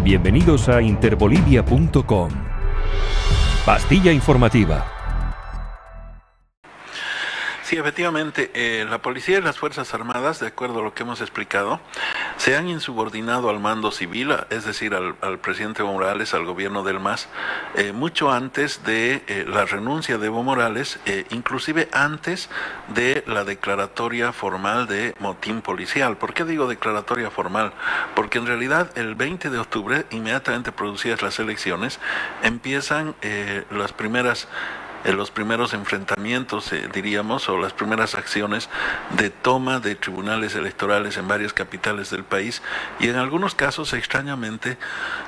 Bienvenidos a interbolivia.com. Pastilla informativa. Sí, efectivamente, la policía y las Fuerzas Armadas, de acuerdo a lo que hemos explicado, se han insubordinado al mando civil, es decir, al presidente Evo Morales, al gobierno del MAS, mucho antes de la renuncia de Evo Morales, inclusive antes de la declaratoria formal de motín policial. ¿Por qué digo declaratoria formal? Porque en realidad el 20 de octubre, inmediatamente producidas las elecciones, empiezan los primeros enfrentamientos, diríamos, o las primeras acciones de toma de tribunales electorales en varias capitales del país, y en algunos casos, extrañamente,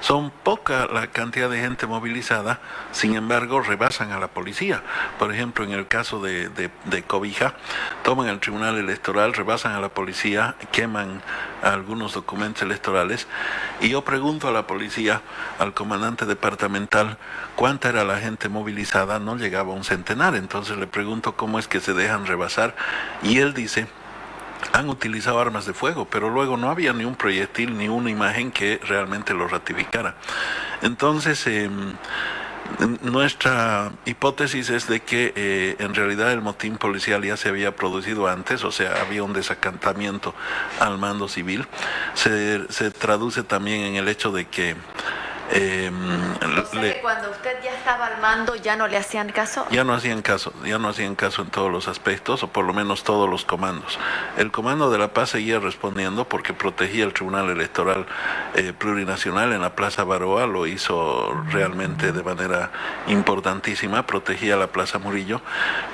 son poca la cantidad de gente movilizada, sin embargo, rebasan a la policía. Por ejemplo, en el caso de Cobija, toman el tribunal electoral, rebasan a la policía, queman algunos documentos electorales, y yo pregunto a la policía, al comandante departamental, ¿cuánta era la gente movilizada? No llegaba a un centenar. Entonces le pregunto cómo es que se dejan rebasar, y él dice: han utilizado armas de fuego, pero luego no había ni un proyectil ni una imagen que realmente lo ratificara. Entonces, nuestra hipótesis es de que en realidad el motín policial ya se había producido antes, o sea, había un desacatamiento al mando civil. Se traduce también en el hecho de que cuando usted ya estaba al mando, ¿ya no le hacían caso? Ya no hacían caso en todos los aspectos, o por lo menos todos los comandos. El Comando de la Paz seguía respondiendo porque protegía el Tribunal Electoral Plurinacional en la Plaza Baroa, lo hizo realmente de manera importantísima, protegía la Plaza Murillo,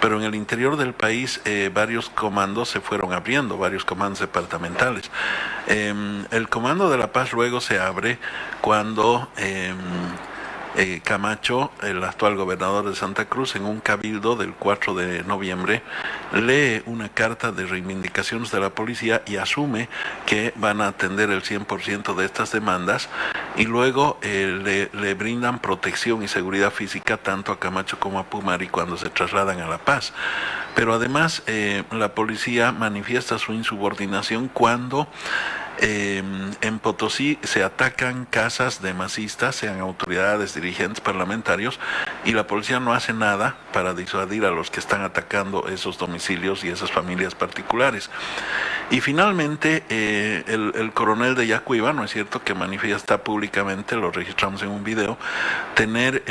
pero en el interior del país varios comandos se fueron abriendo, varios comandos departamentales. El Comando de la Paz luego se abre cuando Camacho, el actual gobernador de Santa Cruz, en un cabildo del 4 de noviembre, lee una carta de reivindicaciones de la policía y asume que van a atender el 100% de estas demandas, y luego le brindan protección y seguridad física tanto a Camacho como a Pumari cuando se trasladan a La Paz. Pero además la policía manifiesta su insubordinación cuando en Potosí se atacan casas de masistas, sean autoridades, dirigentes parlamentarios, y la policía no hace nada para disuadir a los que están atacando esos domicilios y esas familias particulares. Y finalmente el coronel de Yacuiba, ¿no es cierto?, que manifiesta públicamente, lo registramos en un video, tener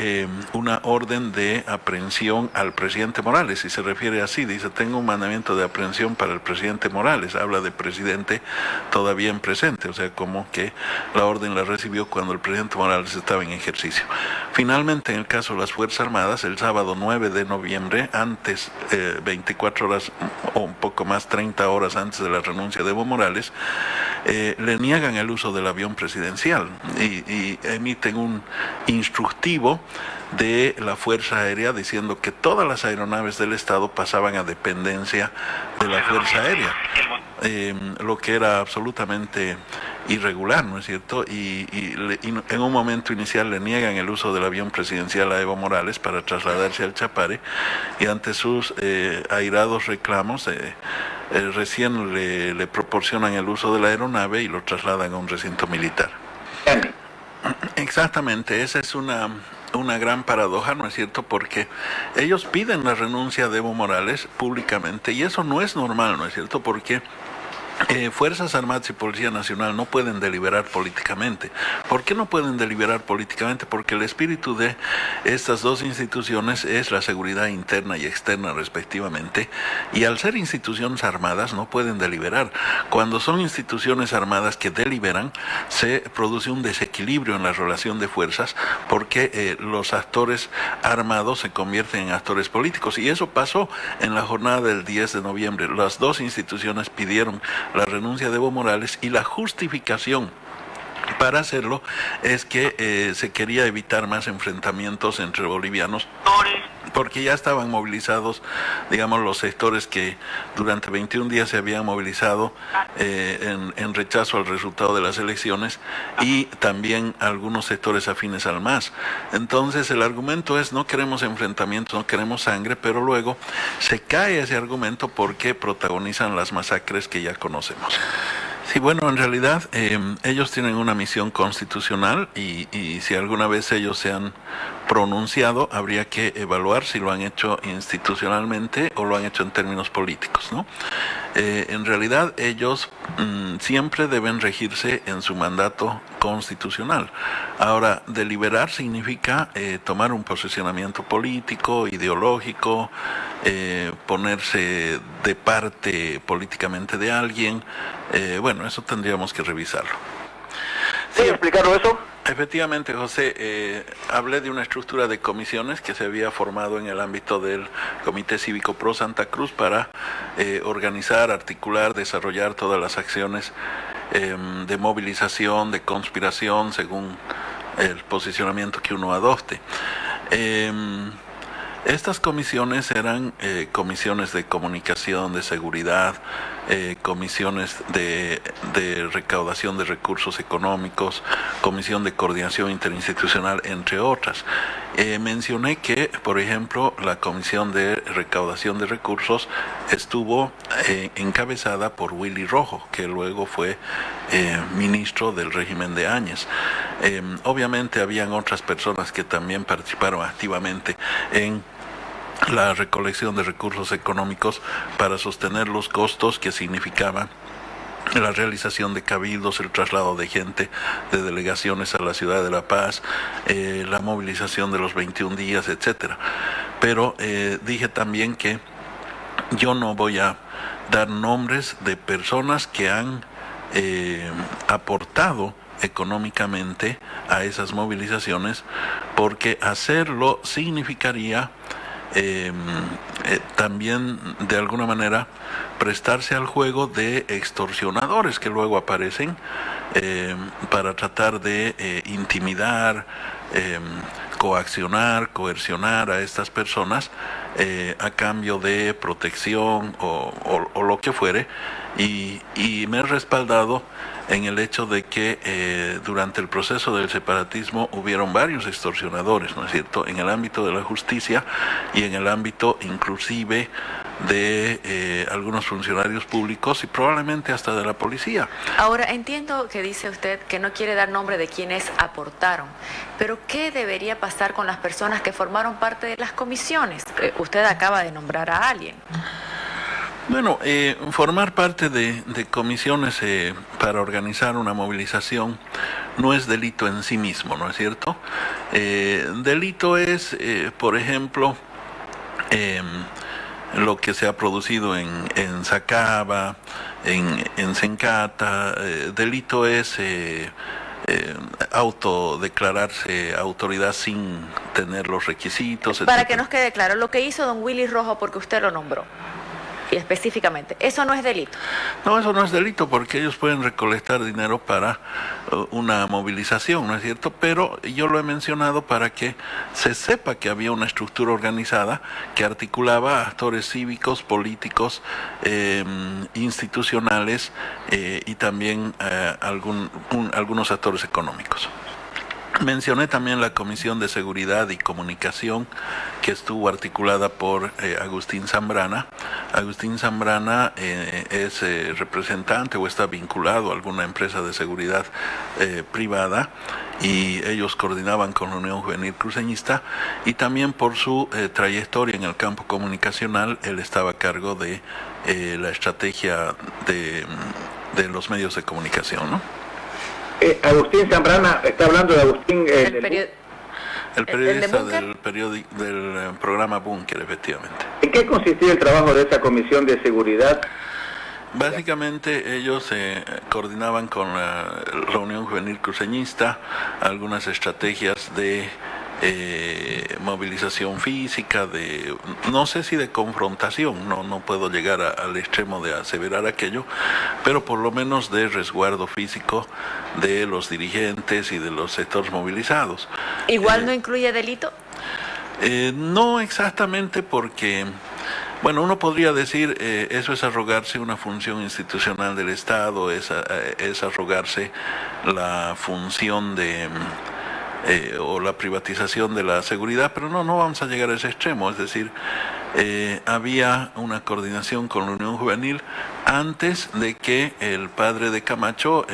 una orden de aprehensión al presidente Morales, y se refiere así, dice: tengo un mandamiento de aprehensión para el presidente Morales. Habla de presidente todavía en presente, o sea, como que la orden la recibió cuando el presidente Morales estaba en ejercicio. Finalmente, en el caso de las Fuerzas Armadas, el sábado 9 de noviembre, antes, 24 horas o un poco más, 30 horas antes de la renuncia de Evo Morales, le niegan el uso del avión presidencial y emiten un instructivo de la Fuerza Aérea diciendo que todas las aeronaves del Estado pasaban a dependencia de la Fuerza Aérea, lo que era absolutamente irregular, ¿no es cierto? Y en un momento inicial le niegan el uso del avión presidencial a Evo Morales para trasladarse al Chapare, y ante sus airados reclamos recién le proporcionan el uso de la aeronave y lo trasladan a un recinto militar. Exactamente, esa es una gran paradoja, ¿no es cierto?, porque ellos piden la renuncia de Evo Morales públicamente, y eso no es normal, ¿no es cierto?, porque Fuerzas Armadas y Policía Nacional no pueden deliberar políticamente. ¿Por qué no pueden deliberar políticamente? Porque el espíritu de estas dos instituciones es la seguridad interna y externa respectivamente, y al ser instituciones armadas no pueden deliberar. Cuando son instituciones armadas que deliberan, se produce un desequilibrio en la relación de fuerzas, porque los actores armados se convierten en actores políticos, y eso pasó en la jornada del 10 de noviembre. Las dos instituciones pidieron la renuncia de Evo Morales, y la justificación para hacerlo es que se quería evitar más enfrentamientos entre bolivianos, porque ya estaban movilizados, digamos, los sectores que durante 21 días se habían movilizado en rechazo al resultado de las elecciones, y también algunos sectores afines al MAS. Entonces el argumento es: no queremos enfrentamientos, no queremos sangre, pero luego se cae ese argumento porque protagonizan las masacres que ya conocemos. Sí, bueno, en realidad ellos tienen una misión constitucional y si alguna vez ellos se han pronunciado, habría que evaluar si lo han hecho institucionalmente o lo han hecho en términos políticos, ¿no? En realidad ellos siempre deben regirse en su mandato constitucional. Ahora, deliberar significa tomar un posicionamiento político, ideológico, ponerse de parte políticamente de alguien. Bueno, eso tendríamos que revisarlo. ¿Sí explicaron eso? Efectivamente, José, hablé de una estructura de comisiones que se había formado en el ámbito del Comité Cívico Pro Santa Cruz para organizar, articular, desarrollar todas las acciones de movilización, de conspiración, según el posicionamiento que uno adopte. Estas comisiones eran comisiones de comunicación, de seguridad, comisiones de recaudación de recursos económicos, comisión de coordinación interinstitucional, entre otras. Mencioné que, por ejemplo, la comisión de recaudación de recursos estuvo encabezada por Willy Rojo, que luego fue ministro del régimen de Áñez. Obviamente habían otras personas que también participaron activamente en la recolección de recursos económicos para sostener los costos que significaban la realización de cabildos, el traslado de gente de delegaciones a la ciudad de La Paz, la movilización de los 21 días, etcétera. Pero dije también que yo no voy a dar nombres de personas que han aportado económicamente a esas movilizaciones, porque hacerlo significaría también de alguna manera prestarse al juego de extorsionadores que luego aparecen para tratar de intimidar, coaccionar, coercionar a estas personas a cambio de protección o lo que fuere, y me he respaldado en el hecho de que durante el proceso del separatismo hubieron varios extorsionadores, ¿no es cierto?, en el ámbito de la justicia y en el ámbito inclusive de algunos funcionarios públicos y probablemente hasta de la policía. Ahora, entiendo que dice usted que no quiere dar nombre de quienes aportaron, pero ¿qué debería pasar con las personas que formaron parte de las comisiones? Usted acaba de nombrar a alguien. Bueno, formar parte de comisiones para organizar una movilización no es delito en sí mismo, ¿no es cierto? Delito es, por ejemplo, lo que se ha producido en Sacaba, en Sencata. Delito es autodeclararse autoridad sin tener los requisitos, etc. Para que nos quede claro, lo que hizo don Willy Rojo, porque usted lo nombró, y específicamente, ¿eso no es delito? No, eso no es delito, porque ellos pueden recolectar dinero para una movilización, ¿no es cierto? Pero yo lo he mencionado para que se sepa que había una estructura organizada que articulaba a actores cívicos, políticos, institucionales y también algunos actores económicos. Mencioné también la Comisión de Seguridad y Comunicación, que estuvo articulada por Agustín Zambrana. Agustín Zambrana es representante o está vinculado a alguna empresa de seguridad privada, y ellos coordinaban con la Unión Juvenil Cruceñista, y también por su trayectoria en el campo comunicacional, él estaba a cargo de la estrategia de los medios de comunicación, ¿no? Agustín Zambrana, está hablando de Agustín... El periodista del programa Búnker, efectivamente. ¿En qué consistía el trabajo de esa comisión de seguridad? Básicamente ellos coordinaban con la Unión Juvenil Cruceñista algunas estrategias de movilización física, no sé si de confrontación, no puedo llegar al extremo de aseverar aquello, pero por lo menos de resguardo físico de los dirigentes y de los sectores movilizados. ¿Igual no incluye delito? No exactamente, porque, bueno, uno podría decir eso es arrogarse una función institucional del Estado, es arrogarse la función o la privatización de la seguridad, pero no vamos a llegar a ese extremo. Es decir, había una coordinación con la Unión Juvenil antes de que el padre de Camacho,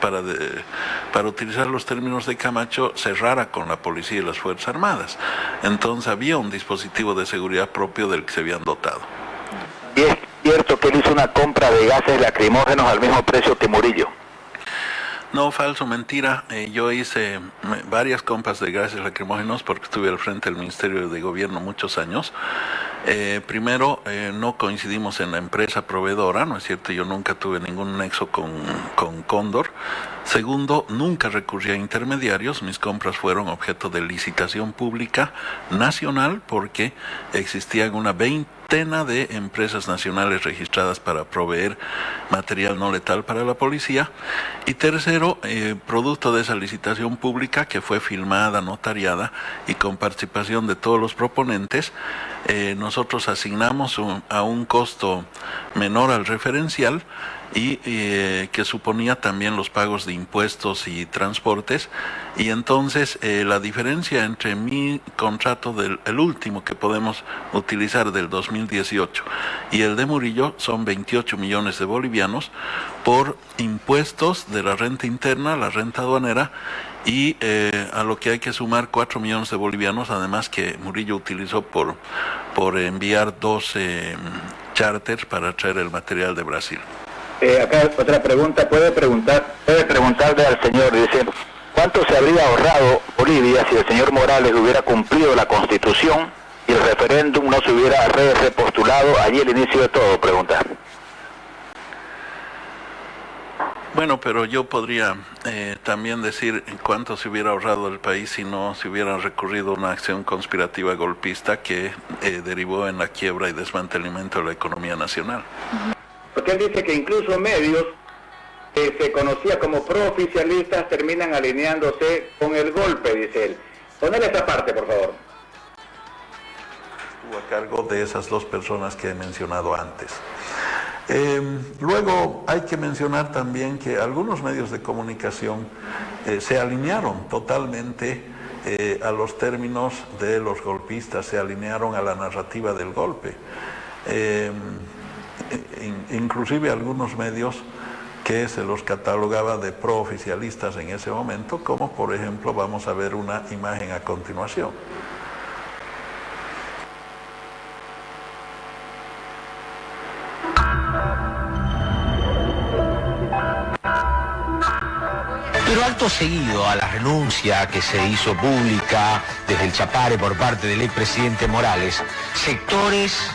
para utilizar los términos de Camacho, cerrara con la policía y las Fuerzas Armadas. Entonces había un dispositivo de seguridad propio del que se habían dotado. ¿Y es cierto que él hizo una compra de gases lacrimógenos al mismo precio que Murillo? No, falso, mentira. Yo hice varias compras de gases lacrimógenos porque estuve al frente del Ministerio de Gobierno muchos años. Primero, no coincidimos en la empresa proveedora, ¿no es cierto? Yo nunca tuve ningún nexo con Cóndor. Segundo, nunca recurrí a intermediarios. Mis compras fueron objeto de licitación pública nacional porque existían una veintena de empresas nacionales registradas para proveer material no letal para la policía. Y tercero, producto de esa licitación pública que fue filmada, notariada y con participación de todos los proponentes, nosotros asignamos a un costo menor al referencial y que suponía también los pagos de impuestos y transportes, y entonces la diferencia entre mi contrato el último que podemos utilizar del 2018 y el de Murillo son 28 millones de bolivianos por impuestos de la renta interna, la renta aduanera, y a lo que hay que sumar 4 millones de bolivianos, además que Murillo utilizó por enviar 12 charters para traer el material de Brasil. Acá otra pregunta, puede preguntarle al señor, dice, ¿cuánto se habría ahorrado Bolivia si el señor Morales hubiera cumplido la Constitución y el referéndum no se hubiera repostulado allí el inicio de todo? Pregunta. Bueno, pero yo podría también decir cuánto se hubiera ahorrado el país si no se hubiera recurrido a una acción conspirativa golpista que derivó en la quiebra y desmantelamiento de la economía nacional. Porque él dice que incluso medios que se conocía como prooficialistas terminan alineándose con el golpe, dice él. Ponele esta parte, por favor. Estuvo a cargo de esas dos personas que he mencionado antes. Luego hay que mencionar también que algunos medios de comunicación se alinearon totalmente a los términos de los golpistas, se alinearon a la narrativa del golpe. Inclusive algunos medios que se los catalogaba de prooficialistas en ese momento, como por ejemplo vamos a ver una imagen a continuación. Pero acto seguido a la renuncia que se hizo pública desde el Chapare por parte del expresidente Morales, sectores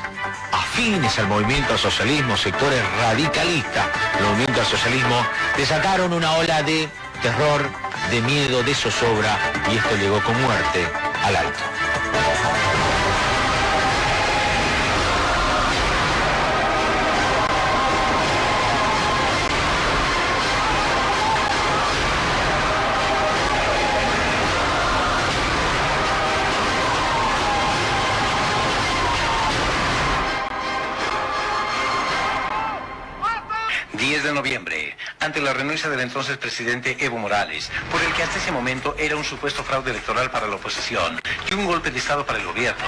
afines al movimiento al socialismo, sectores radicalistas del movimiento al socialismo, desataron una ola de terror, de miedo, de zozobra, y esto llegó con muerte al alto. Noviembre, ante la renuncia del entonces presidente Evo Morales, por el que hasta ese momento era un supuesto fraude electoral para la oposición y un golpe de Estado para el gobierno,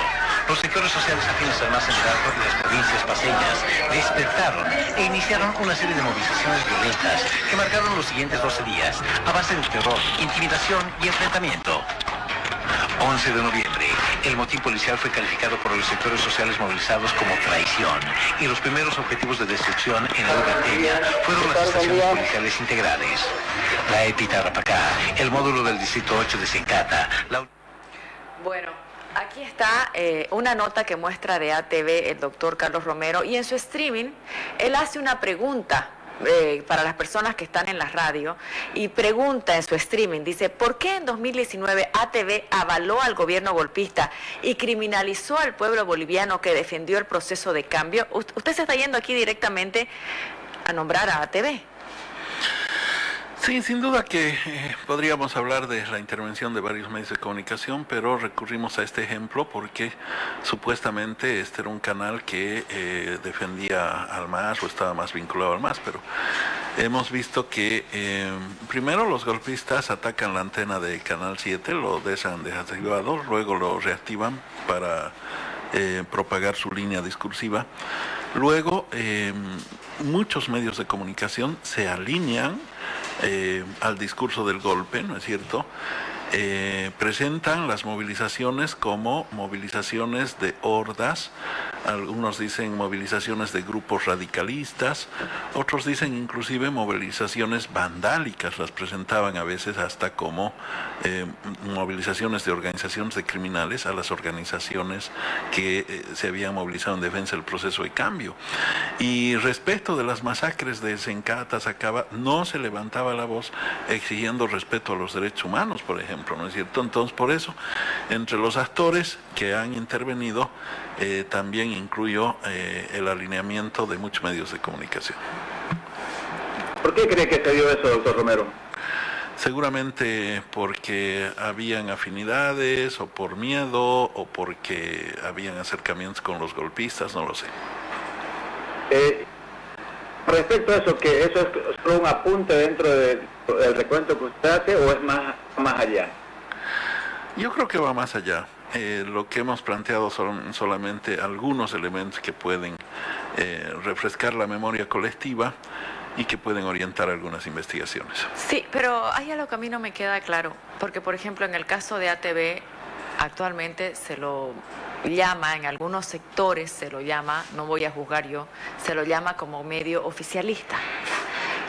los sectores sociales afines al MAS Central y las provincias paseñas despertaron e iniciaron una serie de movilizaciones violentas que marcaron los siguientes 12 días a base de terror, intimidación y enfrentamiento. 11 de noviembre, el motín policial fue calificado por los sectores sociales movilizados como traición y los primeros objetivos de destrucción en la Uberteña fueron las estaciones policiales integrales. La EPI Tarapacá, el módulo del Distrito 8 de Sencata. Bueno, aquí está una nota que muestra de ATV el doctor Carlos Romero, y en su streaming él hace una pregunta para las personas que están en la radio, y pregunta en su streaming, dice: ¿por qué en 2019 ATV avaló al gobierno golpista y criminalizó al pueblo boliviano que defendió el proceso de cambio? Usted se está yendo aquí directamente a nombrar a ATV. Sí, sin duda que podríamos hablar de la intervención de varios medios de comunicación, pero recurrimos a este ejemplo porque supuestamente este era un canal que defendía al MAS o estaba más vinculado al MAS, pero hemos visto que primero los golpistas atacan la antena de Canal 7, lo dejan desactivado, luego lo reactivan para propagar su línea discursiva. Luego, muchos medios de comunicación se alinean al discurso del golpe, ¿no es cierto? Presentan las movilizaciones como movilizaciones de hordas, algunos dicen movilizaciones de grupos radicalistas, otros dicen inclusive movilizaciones vandálicas, las presentaban a veces hasta como movilizaciones de organizaciones de criminales a las organizaciones que se habían movilizado en defensa del proceso de cambio. Y respecto de las masacres de Sencata, Sacaba, no se levantaba la voz exigiendo respeto a los derechos humanos, por ejemplo, ¿no es cierto? Entonces, por eso, entre los actores que han intervenido, también incluyó el alineamiento de muchos medios de comunicación. ¿Por qué cree que se dio eso, doctor Romero? Seguramente porque habían afinidades, o por miedo, o porque habían acercamientos con los golpistas, no lo sé. Respecto a eso, ¿que eso es solo un apunte dentro del recuento que usted hace o es más allá? Yo creo que va más allá. Lo que hemos planteado son solamente algunos elementos que pueden refrescar la memoria colectiva y que pueden orientar algunas investigaciones. Sí, pero hay algo que a mí no me queda claro, porque por ejemplo en el caso de ATV actualmente se lo llama, en algunos sectores se lo llama, no voy a juzgar yo, se lo llama como medio oficialista.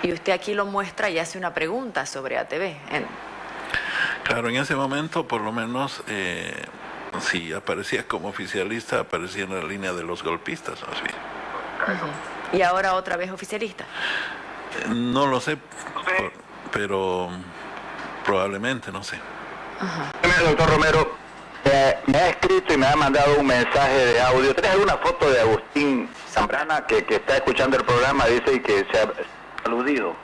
Y usted aquí lo muestra y hace una pregunta sobre ATV. Claro, en ese momento por lo menos si aparecía como oficialista, aparecía en la línea de los golpistas, ¿no? Sí. ¿Y ahora otra vez oficialista? No lo sé, pero probablemente, no sé. Doctor Romero, me ha escrito y me ha mandado un mensaje de audio. ¿Tienes alguna foto de Agustín Zambrana que está escuchando el programa? Dice que se ha aludido.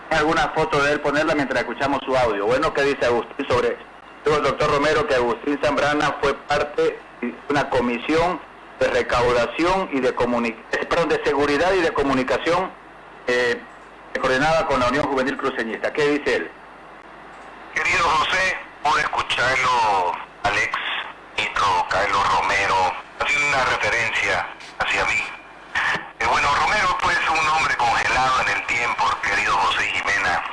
¿Tienes alguna foto de él? Ponerla mientras escuchamos su audio. Bueno, ¿qué dice Agustín sobre... Digo el doctor Romero que Agustín Zambrana fue parte de una comisión de recaudación y de seguridad y de comunicación coordinada con la Unión Juvenil Cruceñista. ¿Qué dice él? Querido José, pude escucharlo, Alex, Nitro, Carlos Romero, haciendo una referencia hacia mí. Bueno, Romero pues un hombre congelado en el tiempo, querido José y Jimena,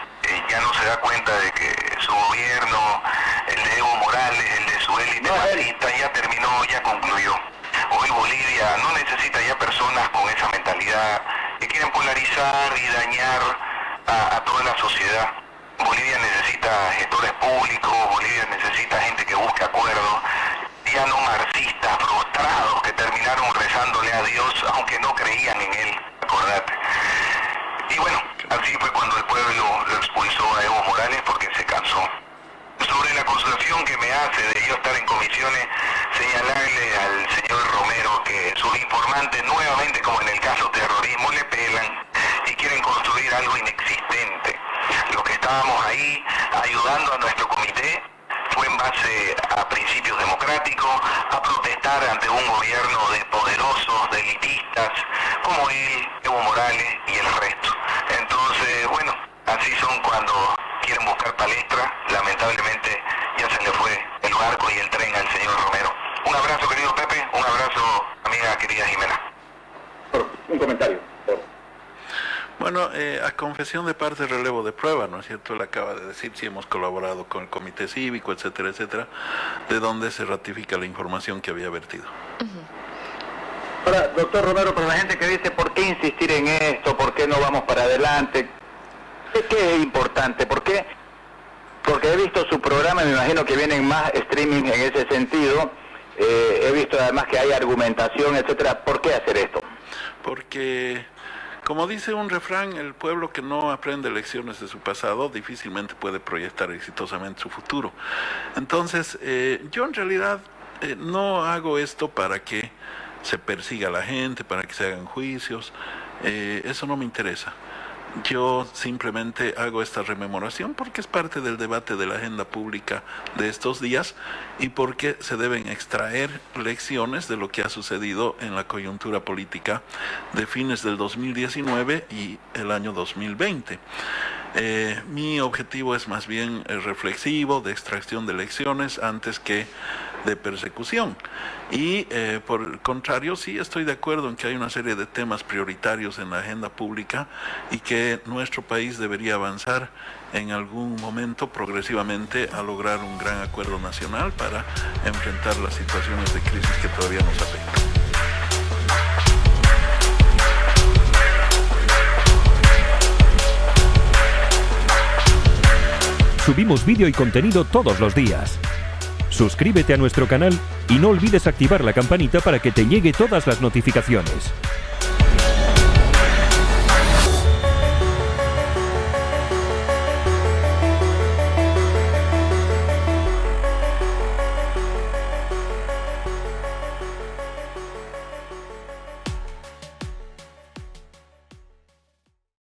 ya no se da cuenta de que su gobierno, el de Evo Morales, el de su élite fascista, ya terminó, ya concluyó. Hoy Bolivia no necesita ya personas con esa mentalidad que quieren polarizar y dañar a toda la sociedad. Bolivia necesita gestores públicos, Bolivia necesita gente que busque acuerdos, ya no marxistas frustrados que terminaron rezándole a Dios aunque no creían en él, acordate. Y bueno, así fue cuando el pueblo lo expulsó a Evo Morales porque se cansó. Sobre la acusación que me hace de yo estar en comisiones, señalarle al señor Romero que sus informantes nuevamente, como en el caso terrorismo, le pelan y quieren construir algo inexistente. Los que estábamos ahí ayudando a nuestro comité fue en base a principios democráticos, a protestar ante un gobierno de poderosos, de elitistas, como él, Evo Morales y el resto. Entonces, bueno, así son cuando quieren buscar palestra. Lamentablemente ya se le fue el barco y el tren al señor Romero. Un abrazo, querido Pepe, un abrazo, amiga querida Jimena. Un comentario. Bueno, a confesión de parte, relevo de prueba, ¿no es cierto? Él acaba de decir si hemos colaborado con el comité cívico, etcétera, etcétera, de donde se ratifica la información que había vertido. Ahora, doctor Romero, para la gente que dice, ¿por qué insistir en esto? ¿Por qué no vamos para adelante? ¿Qué es importante? ¿Por qué? Porque he visto su programa y me imagino que vienen más streaming en ese sentido. He visto además que hay argumentación, etcétera. ¿Por qué hacer esto? Porque, como dice un refrán, el pueblo que no aprende lecciones de su pasado difícilmente puede proyectar exitosamente su futuro. Entonces, yo en realidad no hago esto para que se persiga a la gente, para que se hagan juicios. Eso no me interesa. Yo simplemente hago esta rememoración porque es parte del debate de la agenda pública de estos días y porque se deben extraer lecciones de lo que ha sucedido en la coyuntura política de fines del 2019 y el año 2020. Mi objetivo es más bien reflexivo, de extracción de lecciones antes que de persecución. Y por el contrario, sí estoy de acuerdo en que hay una serie de temas prioritarios en la agenda pública y que nuestro país debería avanzar en algún momento progresivamente a lograr un gran acuerdo nacional para enfrentar las situaciones de crisis que todavía nos afectan. Subimos vídeo y contenido todos los días. Suscríbete a nuestro canal y no olvides activar la campanita para que te llegue todas las notificaciones.